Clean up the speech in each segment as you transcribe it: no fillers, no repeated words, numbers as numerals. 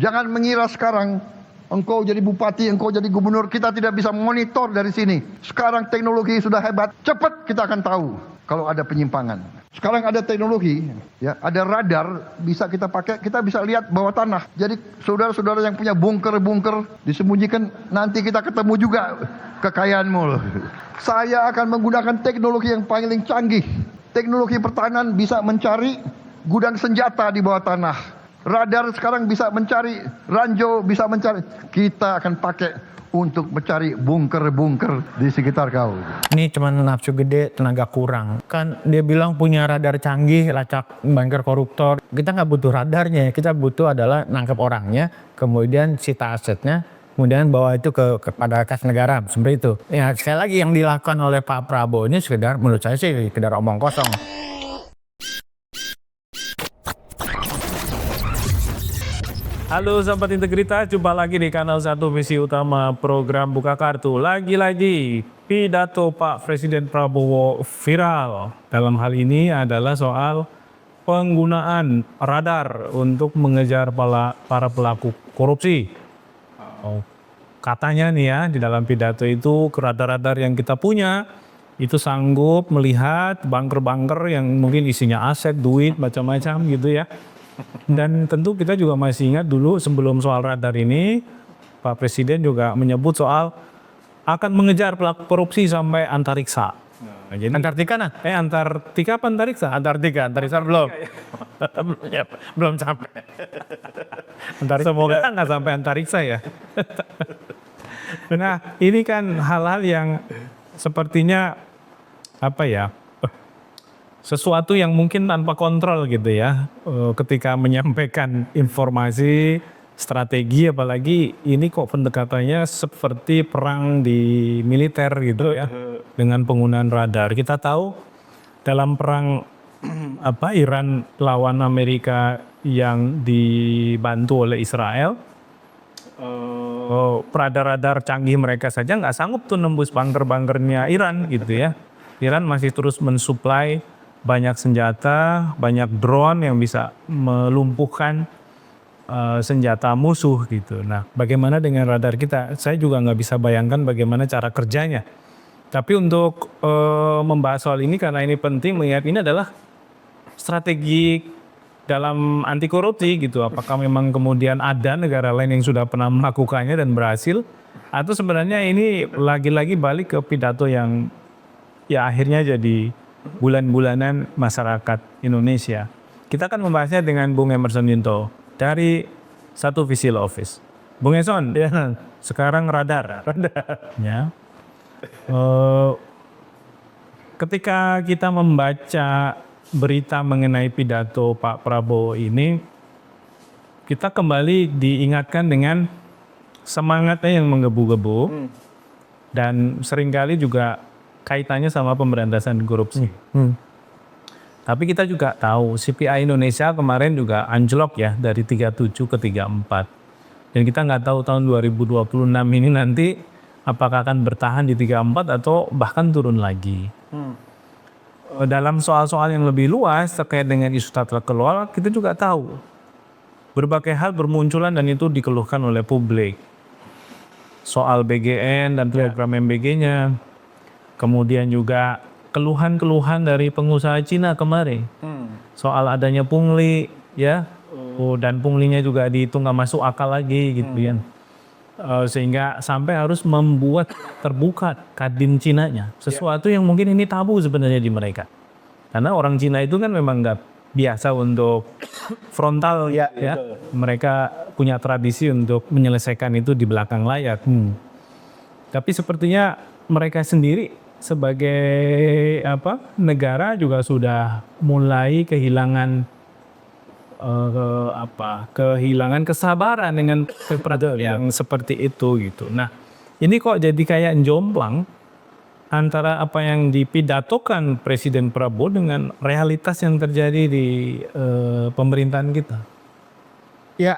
Jangan mengira sekarang engkau jadi bupati, engkau jadi gubernur, kita tidak bisa monitor dari sini. Sekarang teknologi sudah hebat, cepat kita akan tahu kalau ada penyimpangan. Sekarang ada teknologi, ya, ada radar bisa kita pakai, kita bisa lihat bawah tanah. Jadi saudara-saudara yang punya bunker-bunker disembunyikan, nanti kita ketemu juga kekayaanmu loh. Saya akan menggunakan teknologi yang paling canggih. Teknologi pertahanan bisa mencari gudang senjata di bawah tanah. Radar sekarang bisa mencari, ranjau bisa mencari. Kita akan pakai untuk mencari bunker-bunker di sekitar kau. Ini cuman nafsu gede, tenaga kurang. Kan dia bilang punya radar canggih, lacak banker koruptor. Kita nggak butuh radarnya, kita butuh adalah nangkep orangnya, kemudian sita asetnya, kemudian bawa itu kepada kas negara, seperti itu. Ya sekali lagi yang dilakukan oleh Pak Prabowo ini sekedar, menurut saya sih sekedar omong kosong. Halo sahabat integritas, jumpa lagi di kanal 1 Misi Utama program Buka Kartu. Lagi-lagi pidato Pak Presiden Prabowo viral. Dalam hal ini adalah soal penggunaan radar untuk mengejar para pelaku korupsi. Katanya nih ya, di dalam pidato itu radar-radar yang kita punya itu sanggup melihat bunker-bunker yang mungkin isinya aset, duit, macam-macam gitu ya. Dan tentu kita juga masih ingat dulu sebelum soal radar ini, Pak Presiden juga menyebut soal akan mengejar pelaku korupsi sampai antariksa. Nah, jadi Antartika nah? Antartika apa antariksa? Antartika belum. Ya, belum sampai. Semoga nggak sampai antariksa ya. Nah, ini kan hal-hal yang sepertinya apa ya? Sesuatu yang mungkin tanpa kontrol gitu ya, ketika menyampaikan informasi, strategi, apalagi ini kok pendekatannya seperti perang di militer gitu ya, dengan penggunaan radar. Kita tahu dalam perang Iran lawan Amerika yang dibantu oleh Israel, radar-radar canggih mereka saja nggak sanggup tuh nembus bunker-bunkernya Iran gitu ya. Iran masih terus mensuplai banyak senjata, banyak drone yang bisa melumpuhkan senjata musuh gitu. Nah, bagaimana dengan radar kita? Saya juga nggak bisa bayangkan bagaimana cara kerjanya. Tapi untuk membahas soal ini karena ini penting, melihat ini adalah strategi dalam anti korupsi gitu. Apakah memang kemudian ada negara lain yang sudah pernah melakukannya dan berhasil? Atau sebenarnya ini lagi-lagi balik ke pidato yang ya akhirnya jadi bulan-bulanan masyarakat Indonesia. Kita akan membahasnya dengan Bung Emerson Yunto dari 1 Visil Office. Bung Emerson, ya, sekarang radar. Ya. Ketika kita membaca berita mengenai pidato Pak Prabowo ini, kita kembali diingatkan dengan semangatnya yang menggebu-gebu dan seringkali juga kaitannya sama pemberantasan korupsi. Tapi kita juga tahu CPI Indonesia kemarin juga anjlok ya dari 37 ke 34. Dan kita nggak tahu tahun 2026 ini nanti apakah akan bertahan di 34 atau bahkan turun lagi. Dalam soal-soal yang lebih luas terkait dengan isu tata kelola, kita juga tahu berbagai hal bermunculan dan itu dikeluhkan oleh publik. Soal BGN dan program MBG-nya. Kemudian juga keluhan-keluhan dari pengusaha Cina kemarin soal adanya pungli ya, dan punglinya juga dihitung nggak masuk akal lagi gitu ya, sehingga sampai harus membuat terbuka kadin Cinanya, sesuatu yang mungkin ini tabu sebenarnya di mereka, karena orang Cina itu kan memang nggak biasa untuk frontal ya, mereka punya tradisi untuk menyelesaikan itu di belakang layar. Tapi sepertinya mereka sendiri sebagai negara juga sudah mulai kehilangan kehilangan kesabaran dengan peradaban yang seperti itu gitu. Nah, ini kok jadi kayak jomplang antara apa yang dipidatokan Presiden Prabowo dengan realitas yang terjadi di pemerintahan kita. Ya,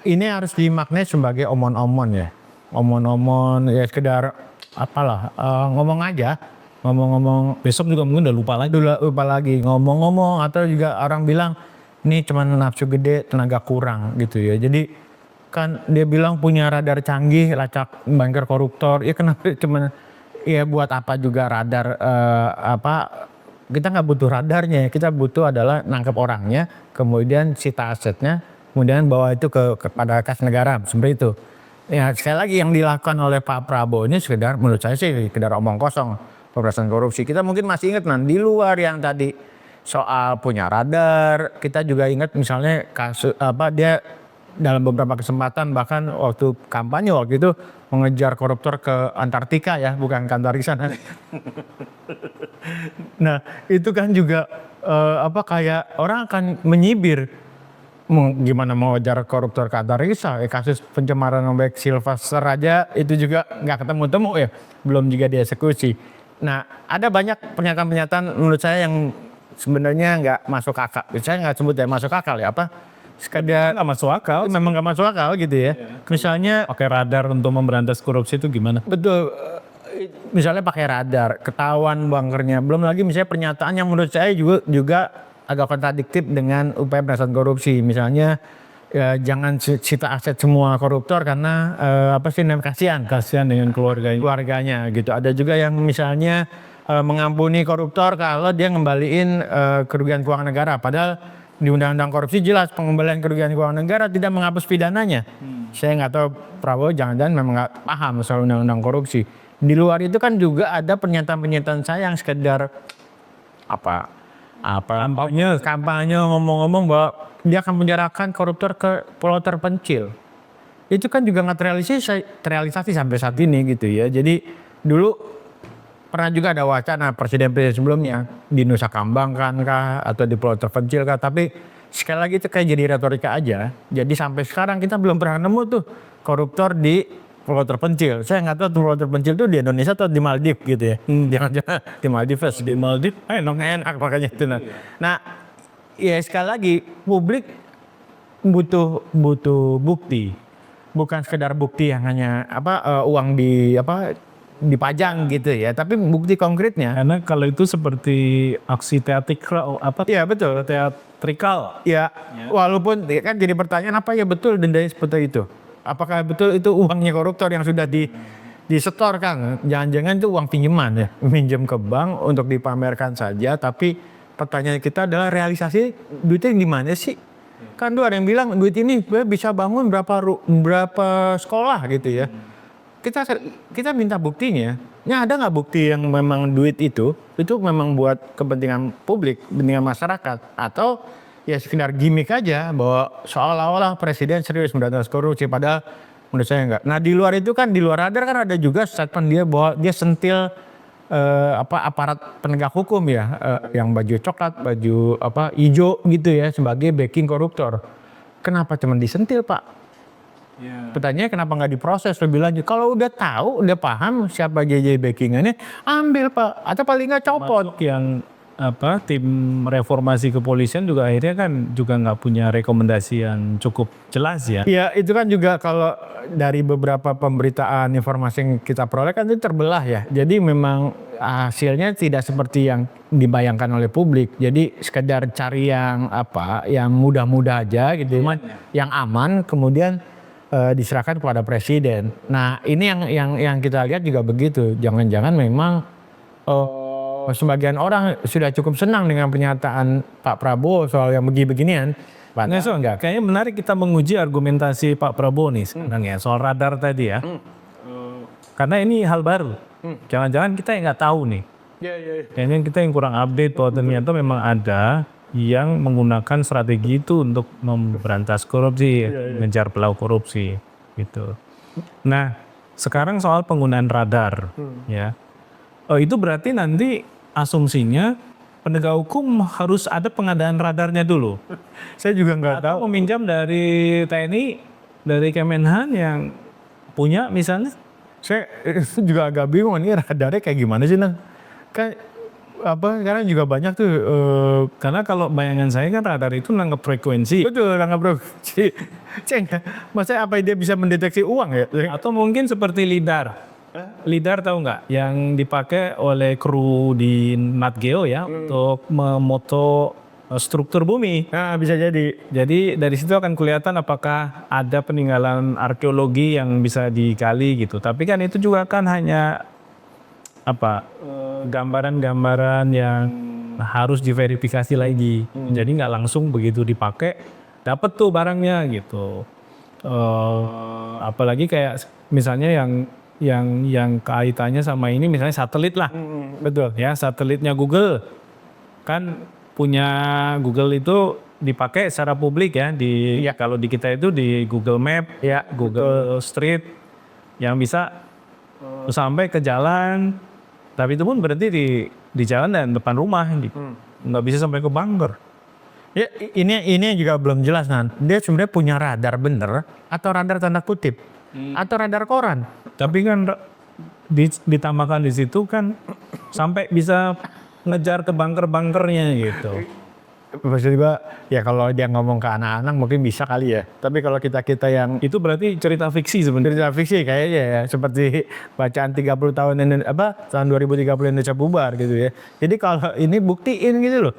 ini harus dimaknai sebagai omon-omon ya. Omon-omon ya sekedar ngomong aja, ngomong-ngomong, Besok juga mungkin udah lupa lagi. ngomong-ngomong, atau juga orang bilang ini cuman nafsu gede, tenaga kurang gitu ya. Jadi Kan dia bilang punya radar canggih, lacak banker koruptor. Ya kenapa cuman ya buat apa juga radar kita nggak butuh radarnya, kita butuh adalah nangkep orangnya, kemudian sita asetnya, kemudian bawa itu kepada kas negara seperti itu. Ya sekali lagi yang dilakukan oleh Pak Prabowo ini sekedar menurut saya sih sekedar omong kosong pemberantasan korupsi. Kita mungkin masih ingat di luar yang tadi soal punya radar, kita juga ingat misalnya kasus dia dalam beberapa kesempatan bahkan waktu kampanye waktu itu mengejar koruptor ke Antartika ya, bukan ke Antariksa. Nah itu kan juga kayak orang akan menyibir gimana mau ngejar koruptor ke Antariksa. Kasus pencemaran nama baik Sylvester aja itu juga nggak ketemu-temu ya, belum juga dieksekusi. Nah ada banyak pernyataan-pernyataan menurut saya yang sebenarnya nggak masuk akal. Saya nggak sebut ya masuk akal ya sekadar Nggak masuk akal. memang nggak masuk akal gitu ya. Misalnya Pakai radar untuk memberantas korupsi itu gimana? betul, misalnya pakai radar, ketahuan bankernya. Belum lagi misalnya pernyataan yang menurut saya juga agak kontradiktif dengan upaya pemberantasan korupsi. Misalnya jangan sita aset semua koruptor karena kasihan Dengan keluarganya. keluarganya gitu. Ada juga yang misalnya mengampuni koruptor kalau dia ngembaliin kerugian keuangan negara. Padahal di Undang-Undang Korupsi jelas pengembalian kerugian keuangan negara tidak menghapus pidananya. Saya nggak tahu Prabowo jangan-jangan memang nggak paham soal Undang-Undang Korupsi. Di luar itu kan juga ada pernyataan-pernyataan saya yang sekedar kampanye ngomong-ngomong bahwa dia akan menyerahkan koruptor ke pulau terpencil. Itu kan juga nggak terrealisasi sampai saat ini gitu ya. Jadi dulu pernah juga ada wacana presiden-presiden sebelumnya di Nusa Kambangan kah atau di pulau terpencil kah, tapi sekali lagi itu kayak jadi retorika aja. Jadi sampai sekarang kita belum pernah nemu tuh koruptor di pulau terpencil. Saya nggak tahu tuh pulau terpencil tuh di Indonesia atau di Maldives gitu ya. Jangan-jangan di Maldives. Di Maldives enak makanya itu. Nah ya sekali lagi publik butuh bukti, bukan sekedar bukti yang hanya uang dipajang gitu ya, tapi bukti konkretnya. Karena kalau itu seperti aksi teatrikal Iya betul. teatrikal. Ya, walaupun kan jadi pertanyaan apa ya betul dendanya seperti itu? Apakah betul itu uangnya koruptor yang sudah disetorkan? Jangan-jangan itu uang pinjaman ya, minjem ke bank untuk dipamerkan saja. Tapi pertanyaan kita adalah realisasi duitnya di mana sih? Kan tuh ada yang bilang duit ini bisa bangun berapa sekolah gitu ya. Kita minta buktinya. Ya ada nggak bukti yang memang duit itu memang buat kepentingan publik, kepentingan masyarakat, atau ya sekedar gimmick aja bahwa seolah-olah presiden serius memberantas korupsi, padahal menurut saya enggak. Nah di luar itu kan, di luar radar kan ada juga statement dia bahwa dia sentil aparat penegak hukum ya, yang baju coklat, baju hijau gitu ya sebagai backing koruptor. Kenapa cuma disentil Pak? Pertanyaannya kenapa nggak diproses lebih lanjut? Kalau udah tahu, udah paham siapa JJ backingannya, ambil Pak, atau paling nggak copot. Yang tim reformasi kepolisian juga akhirnya kan juga nggak punya rekomendasi yang cukup jelas ya. Ya itu kan juga kalau dari beberapa pemberitaan informasi yang kita peroleh kan itu terbelah ya. Jadi memang hasilnya tidak seperti yang dibayangkan oleh publik. Jadi sekedar cari yang yang mudah-mudah aja gitu, yang aman, kemudian diserahkan kepada presiden. Nah ini yang kita lihat juga begitu. Jangan-jangan memang sebagian orang sudah cukup senang dengan pernyataan Pak Prabowo soal yang beginian. Nah, enggak. Kayaknya menarik kita menguji argumentasi Pak Prabowo nih sekarang ya soal radar tadi ya. Karena ini hal baru. Jangan-jangan kita yang nggak tahu nih. Kayaknya kita yang kurang update bahwa ternyata memang ada yang menggunakan strategi itu untuk memberantas korupsi, mengejar pelaku korupsi gitu. Nah, sekarang soal penggunaan radar ya. Itu berarti nanti asumsinya penegak hukum harus ada pengadaan radarnya dulu. Saya juga nggak tahu. Atau meminjam dari TNI, dari Kemenhan yang punya misalnya. Saya juga agak bingung ini radarnya kayak gimana sih kan karena juga banyak tuh Karena kalau bayangan saya kan radar itu nangkep frekuensi. betul nangkap frekuensi. Maksudnya apa dia bisa mendeteksi uang ya? Atau mungkin seperti lidar. Lidar tahu nggak? Yang dipakai oleh kru di Nat Geo ya untuk memoto struktur bumi. Nah, bisa jadi. Jadi dari situ akan kelihatan apakah ada peninggalan arkeologi yang bisa digali gitu. Tapi kan itu juga kan hanya gambaran-gambaran yang harus diverifikasi lagi. Jadi nggak langsung begitu dipakai dapat tuh barangnya gitu. Apalagi kayak misalnya yang kaitannya sama ini misalnya satelit lah. Betul ya, satelitnya Google kan punya Google itu dipakai secara publik ya kalau di kita itu di Google Map ya, Google Street yang bisa sampai ke jalan, tapi itu pun berarti di jalan dan depan rumah gitu. Nggak bisa sampai ke bunker. Ya, ini juga belum jelas kan. Dia sebenarnya punya radar bener atau radar tanda kutip atau radar koran. Tapi kan ditambahkan di situ kan sampai bisa ngejar ke bunker-bunkernya gitu. Maksudnya ya kalau dia ngomong ke anak-anak mungkin bisa kali ya. Tapi kalau kita yang Itu berarti cerita fiksi sebenarnya. cerita fiksi kayaknya ya, seperti bacaan 30 tahun tahun 2030 Indonesia bubar gitu ya. Jadi kalau ini buktiin gitu loh.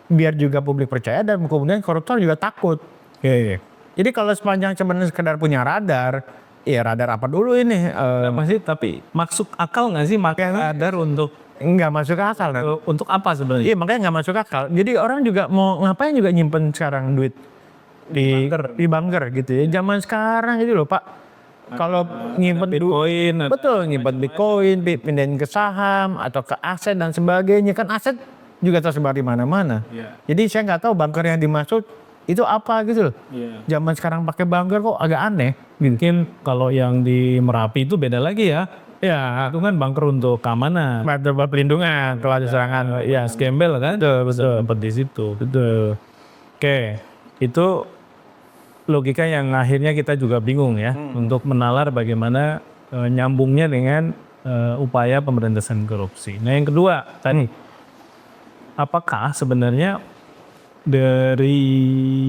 Biar juga publik percaya dan kemudian koruptor juga takut. Jadi kalau sepanjang sebenarnya sekedar punya radar, ya radar apa dulu ini? Masih tapi masuk akal nggak sih pakai radar untuk Nggak masuk akal. untuk apa sebenarnya? Iya makanya nggak masuk akal. Jadi orang juga mau ngapain juga nyimpen sekarang duit di bunker gitu ya. Zaman sekarang gitu loh Pak. Kalau nyimpen Bitcoin, betul nyimpen Bitcoin, pindahin ke saham atau ke aset dan sebagainya, kan aset juga tersebar di mana-mana. Iya. Jadi saya nggak tahu bunker yang dimaksud itu apa gitu loh. Iya. Zaman sekarang pakai bunker kok agak aneh. Mungkin kalau yang di Merapi itu beda lagi ya. Ya, Itu kan bunker untuk keamanan. buat perlindungan kalau ada serangan. Ya, gembel kan? Betul. Sempat di situ. Betul. Oke, itu logika yang akhirnya kita juga bingung ya untuk menalar bagaimana nyambungnya dengan upaya pemberantasan korupsi. Nah yang kedua tadi, apakah sebenarnya dari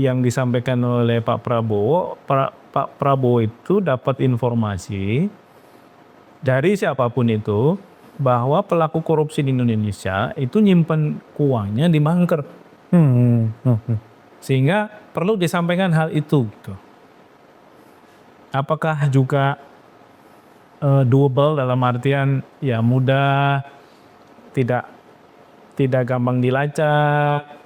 yang disampaikan oleh Pak Prabowo, Pak Prabowo itu dapat informasi dari siapapun itu bahwa pelaku korupsi di Indonesia itu nyimpen uangnya di bunker. Sehingga perlu disampaikan hal itu gitu. Apakah juga doable dalam artian ya mudah, tidak gampang dilacak,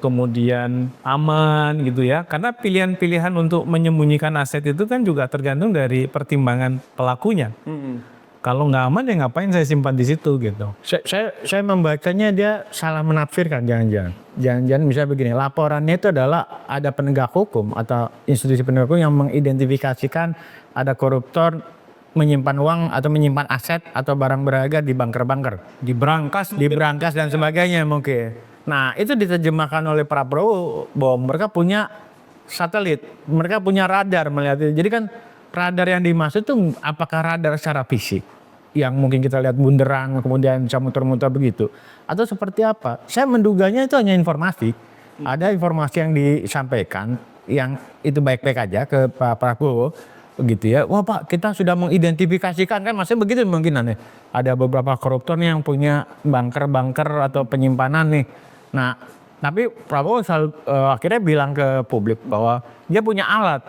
kemudian aman gitu ya. Karena pilihan-pilihan untuk menyembunyikan aset itu kan juga tergantung dari pertimbangan pelakunya. Kalau nggak aman ya ngapain saya simpan di situ gitu. Saya membacanya dia salah menafsirkan jangan-jangan misalnya begini, laporannya itu adalah ada penegak hukum atau institusi penegak hukum yang mengidentifikasikan ada koruptor menyimpan uang atau menyimpan aset atau barang berharga di bunker-bunker, di berangkas dan sebagainya mungkin. Nah itu diterjemahkan oleh Prabowo bahwa mereka punya satelit, mereka punya radar melihat itu. Jadi kan radar yang dimaksud itu apakah radar secara fisik yang mungkin kita lihat bunderan kemudian bisa muter-muter begitu atau seperti apa? Saya menduganya itu hanya informasi. Ada informasi yang disampaikan yang itu baik-baik aja ke Pak Prabowo begitu ya. Wah Pak, kita sudah mengidentifikasikan kan masih begitu mungkin nih. Ada beberapa koruptor nih yang punya bunker-bunker atau penyimpanan nih. Nah, tapi Prabowo akhirnya bilang ke publik bahwa dia punya alat.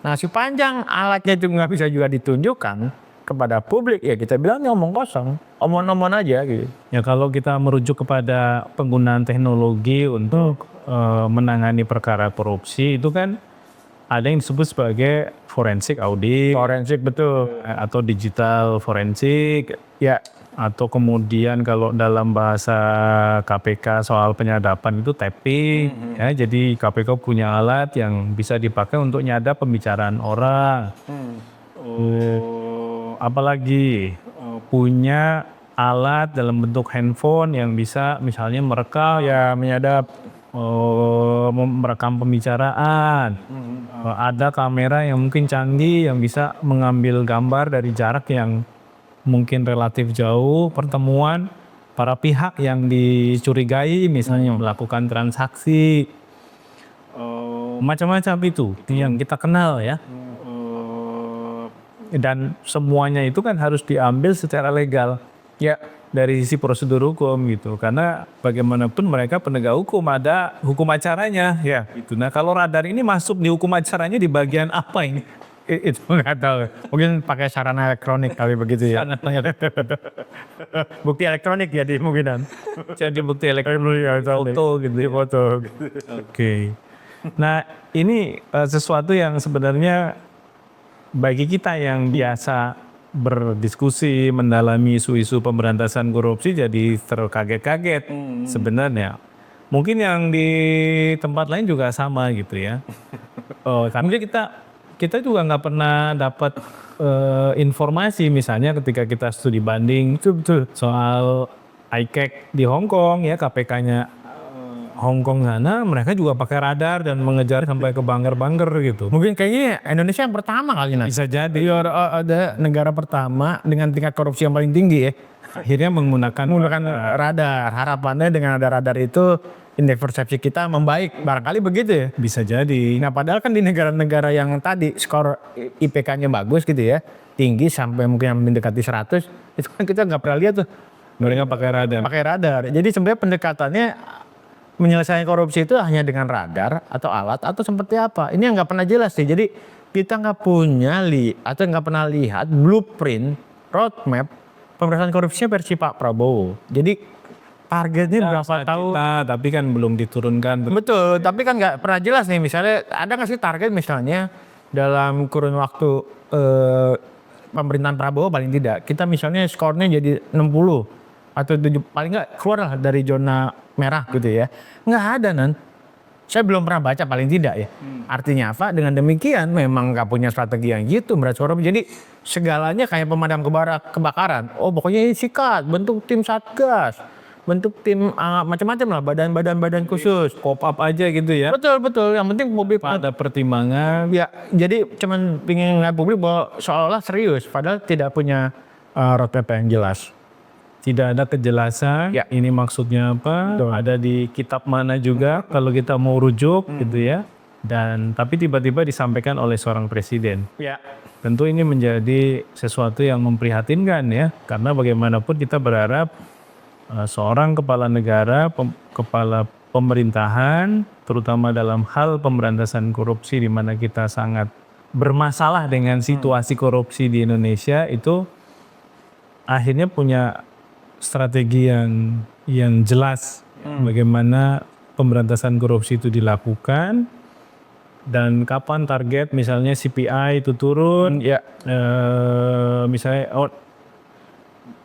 Nah, sepanjang alatnya itu nggak bisa juga ditunjukkan kepada publik, ya kita bilang omong kosong, omong-omong aja gitu. Ya kalau kita merujuk kepada penggunaan teknologi untuk menangani perkara korupsi itu kan ada yang disebut sebagai forensik audit. Forensik betul. Atau digital forensik. Ya. Atau kemudian kalau dalam bahasa KPK soal penyadapan itu tapping. Ya, jadi KPK punya alat yang bisa dipakai untuk nyadap pembicaraan orang. Apalagi punya alat dalam bentuk handphone yang bisa misalnya merekam, Ya menyadap. merekam pembicaraan. Ada kamera yang mungkin canggih yang bisa mengambil gambar dari jarak yang mungkin relatif jauh, pertemuan para pihak yang dicurigai misalnya melakukan transaksi, macam-macam itu yang kita kenal ya. Dan semuanya itu kan harus diambil secara legal. Ya. dari sisi prosedur hukum gitu. Karena bagaimanapun mereka penegak hukum, ada hukum acaranya ya gitu. Nah kalau radar ini masuk di hukum acaranya di bagian apa ini? Itu nggak tahu. Mungkin pakai sarana elektronik kali begitu ya. Bukti elektronik ya di mungkinan. Jadi bukti elektronik foto gitu ya. Foto. Oke. Nah ini sesuatu yang sebenarnya bagi kita yang biasa berdiskusi mendalami isu-isu pemberantasan korupsi jadi terkaget-kaget sebenarnya. Mungkin yang di tempat lain juga sama gitu ya. Mungkin kita juga nggak pernah dapat informasi misalnya ketika kita studi banding soal ICAC di Hong Kong ya, KPK-nya Hong Kong sana mereka juga pakai radar dan mengejar sampai ke bangker-bangker gitu. Mungkin kayaknya Indonesia yang pertama kali Bisa jadi Ya, ada negara pertama dengan tingkat korupsi yang paling tinggi ya. akhirnya menggunakan Radar. Harapannya dengan ada radar itu indeks persepsi kita membaik. Barangkali begitu ya. bisa jadi. Nah padahal kan di negara-negara yang tadi skor IPK-nya bagus gitu ya. Tinggi sampai mungkin yang mendekati 100. Itu kan kita nggak pernah lihat tuh. Mereka pakai radar. Pakai radar. Jadi sebenarnya pendekatannya menyelesaikan korupsi itu hanya dengan radar atau alat atau seperti apa. Ini yang nggak pernah jelas sih. Jadi kita nggak punya atau nggak pernah lihat blueprint, roadmap pemberantasan korupsinya versi Pak Prabowo. Jadi targetnya berapa tahun? Tapi kan belum diturunkan. Betul, tapi kan nggak pernah jelas nih. Misalnya ada nggak sih target misalnya dalam kurun waktu pemerintahan Prabowo paling tidak. Kita misalnya skornya jadi 60 atau 7, paling nggak keluar lah dari zona merah gitu ya. Nggak ada Nan. Saya belum pernah baca paling tidak ya. Artinya apa? Dengan demikian memang nggak punya strategi yang gitu berat korupsi. Jadi segalanya kayak pemadam kebakaran. Oh pokoknya ini sikat, bentuk tim satgas, bentuk tim macam-macam lah, badan-badan khusus. Pop up aja gitu ya. Betul. Yang penting publik Ada pertimbangan. ya. Jadi cuman pingin ngeliat publik bahwa seolah-olah serius, padahal tidak punya roadmap yang jelas. Tidak ada kejelasan, Ya. ini maksudnya apa, ada di kitab mana juga kalau kita mau rujuk gitu ya. Dan tapi tiba-tiba disampaikan oleh seorang presiden. Ya. Tentu ini menjadi sesuatu yang memprihatinkan ya, karena bagaimanapun kita berharap seorang kepala negara, kepala pemerintahan, terutama dalam hal pemberantasan korupsi di mana kita sangat bermasalah dengan situasi korupsi di Indonesia itu akhirnya punya strategi yang jelas bagaimana pemberantasan korupsi itu dilakukan dan kapan target misalnya CPI itu turun Ya. misalnya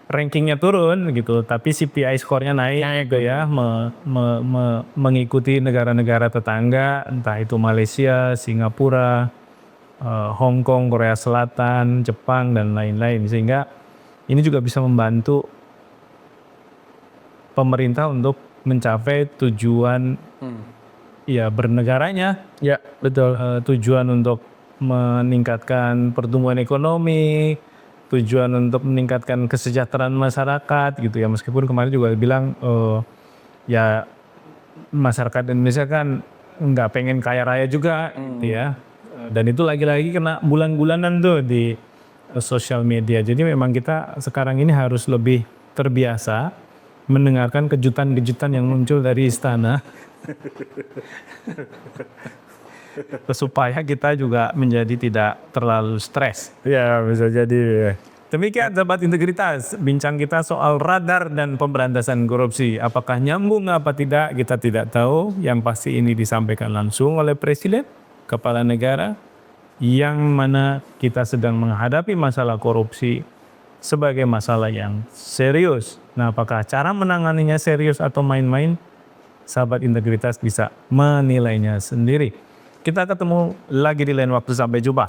rankingnya turun gitu tapi CPI skornya naik gitu ya mengikuti negara-negara tetangga entah itu Malaysia, Singapura, Hong Kong, Korea Selatan, Jepang dan lain-lain sehingga ini juga bisa membantu pemerintah untuk mencapai tujuan ya bernegaranya. Ya, betul. Tujuan untuk meningkatkan pertumbuhan ekonomi, tujuan untuk meningkatkan kesejahteraan masyarakat gitu ya. Meskipun kemarin juga bilang ya masyarakat Indonesia kan nggak pengen kaya raya juga gitu ya. Dan itu lagi-lagi kena bulan-bulanan tuh di sosial media. Jadi memang kita sekarang ini harus lebih terbiasa mendengarkan kejutan-kejutan yang muncul dari istana supaya kita juga menjadi tidak terlalu stres. Ya, bisa jadi. Demikian Sobat Integritas, bincang kita soal radar dan pemberantasan korupsi. Apakah nyambung apa tidak, kita tidak tahu. Yang pasti ini disampaikan langsung oleh Presiden, Kepala Negara, yang mana kita sedang menghadapi masalah korupsi sebagai masalah yang serius. Nah, apakah cara menanganinya serius atau main-main? Sahabat Integritas bisa menilainya sendiri. Kita ketemu lagi di lain waktu, sampai jumpa.